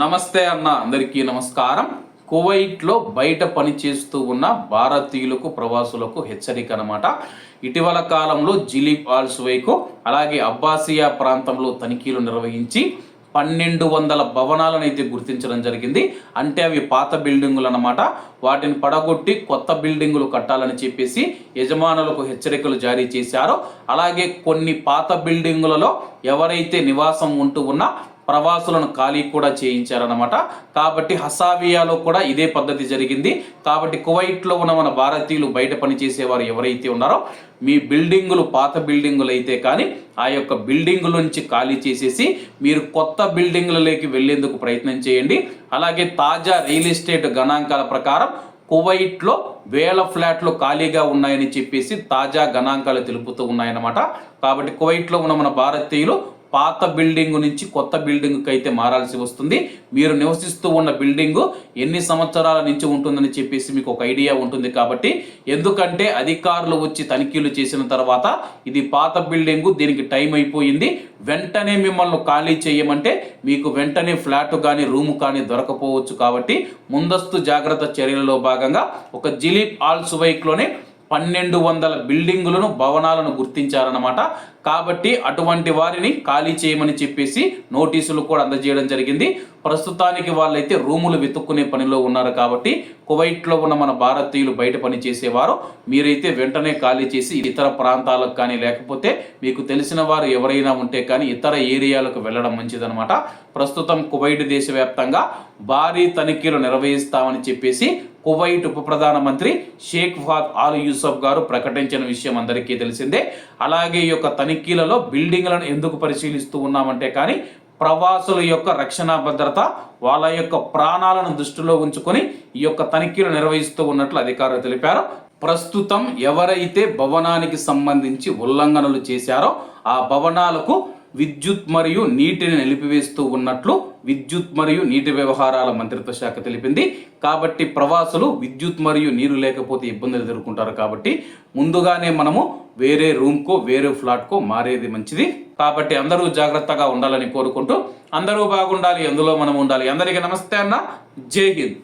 నమస్తే అన్న, అందరికీ నమస్కారం. కువైట్లో బయట పని చేస్తూ ఉన్న భారతీయులకు ప్రవాసులకు హెచ్చరిక అన్నమాట. ఇటీవల కాలంలో జిలీబ్ ఆల్ సువైకు అలాగే అబ్బాసియా ప్రాంతంలో తనిఖీలు నిర్వహించి 1200 భవనాలను అయితే గుర్తించడం జరిగింది. అంటే అవి పాత బిల్డింగులు అన్నమాట. వాటిని పడగొట్టి కొత్త బిల్డింగులు కట్టాలని చెప్పేసి యజమానులకు హెచ్చరికలు జారీ చేశారు. అలాగే కొన్ని పాత బిల్డింగులలో ఎవరైతే నివాసం ఉంటూ ఉన్నా ప్రవాసులను ఖాళీ కూడా చేయించారన్నమాట. కాబట్టి హసావియాలో కూడా ఇదే పద్ధతి జరిగింది. కాబట్టి కువైట్లో ఉన్న మన భారతీయులు బయట పని చేసేవారు ఎవరైతే ఉన్నారో మీ బిల్డింగులు పాత బిల్డింగులు అయితే కానీ ఆ యొక్క బిల్డింగుల నుంచి ఖాళీ చేసేసి మీరు కొత్త బిల్డింగులలోకి వెళ్లేందుకు ప్రయత్నం చేయండి. అలాగే తాజా రియల్ ఎస్టేట్ గణాంకాల ప్రకారం కువైట్లో 1000 ఫ్లాట్లు ఖాళీగా ఉన్నాయని చెప్పేసి తాజా గణాంకాలు తెలుపుతూ ఉన్నాయన్నమాట. కాబట్టి కువైట్లో ఉన్న మన భారతీయులు పాత బిల్డింగ్ నుంచి కొత్త బిల్డింగ్కి అయితే మారాల్సి వస్తుంది. మీరు నివసిస్తూ ఉన్న బిల్డింగు ఎన్ని సంవత్సరాల నుంచి ఉంటుందని చెప్పేసి మీకు ఒక ఐడియా ఉంటుంది. కాబట్టి ఎందుకంటే అధికారులు వచ్చి తనిఖీలు చేసిన తర్వాత ఇది పాత బిల్డింగు, దీనికి టైం అయిపోయింది, వెంటనే మిమ్మల్ని ఖాళీ చేయమంటే మీకు వెంటనే ఫ్లాట్ కానీ రూము కానీ దొరకపోవచ్చు. కాబట్టి ముందస్తు జాగ్రత్త చర్యలలో భాగంగా ఒక జిలీబ్ ఆల్ సువైక్లోనే 1200 బిల్డింగులను భవనాలను గుర్తించారన్నమాట. కాబట్టి అటువంటి వారిని ఖాళీ చేయమని చెప్పేసి నోటీసులు కూడా అందజేయడం జరిగింది. ప్రస్తుతానికి వాళ్ళైతే రూములు వెతుక్కునే పనిలో ఉన్నారు. కాబట్టి కువైట్లో ఉన్న మన భారతీయులు బయట పని చేసేవారు మీరైతే వెంటనే ఖాళీ చేసి ఇతర ప్రాంతాలకు కానీ లేకపోతే మీకు తెలిసిన వారు ఎవరైనా ఉంటే కానీ ఇతర ఏరియాలకు వెళ్ళడం మంచిదన్నమాట. ప్రస్తుతం కువైట్ దేశవ్యాప్తంగా భారీ తనిఖీలు నిర్వహిస్తామని చెప్పేసి కువైట్ ఉప ప్రధానమంత్రి షేక్ ఫాద్ ఆల్ యూసఫ్ గారు ప్రకటించిన విషయం అందరికీ తెలిసిందే. అలాగే ఈ యొక్క తనిఖీలలో బిల్డింగ్లను ఎందుకు పరిశీలిస్తూ ఉన్నామంటే కానీ ప్రవాసుల యొక్క రక్షణ భద్రత, వాళ్ళ యొక్క ప్రాణాలను దృష్టిలో ఉంచుకొని ఈ యొక్క తనిఖీలు నిర్వహిస్తూ ఉన్నట్లు అధికారులు తెలిపారు. ప్రస్తుతం ఎవరైతే భవనానికి సంబంధించి ఉల్లంఘనలు చేశారో ఆ భవనాలకు విద్యుత్ మరియు నీటిని నిలిపివేస్తూ ఉన్నట్లు విద్యుత్ మరియు నీటి వ్యవహారాల మంత్రిత్వ శాఖ తెలిపింది. కాబట్టి ప్రవాసులు విద్యుత్ మరియు నీరు లేకపోతే ఇబ్బందులు ఎదుర్కొంటారు. కాబట్టి ముందుగానే మనము వేరే రూమ్కో వేరే ఫ్లాట్కో మారేది మంచిది. కాబట్టి అందరూ జాగ్రత్తగా ఉండాలని కోరుకుంటూ అందరూ బాగుండాలి, అందులో మనం ఉండాలి. అందరికీ నమస్తే అన్న, జై హింద్.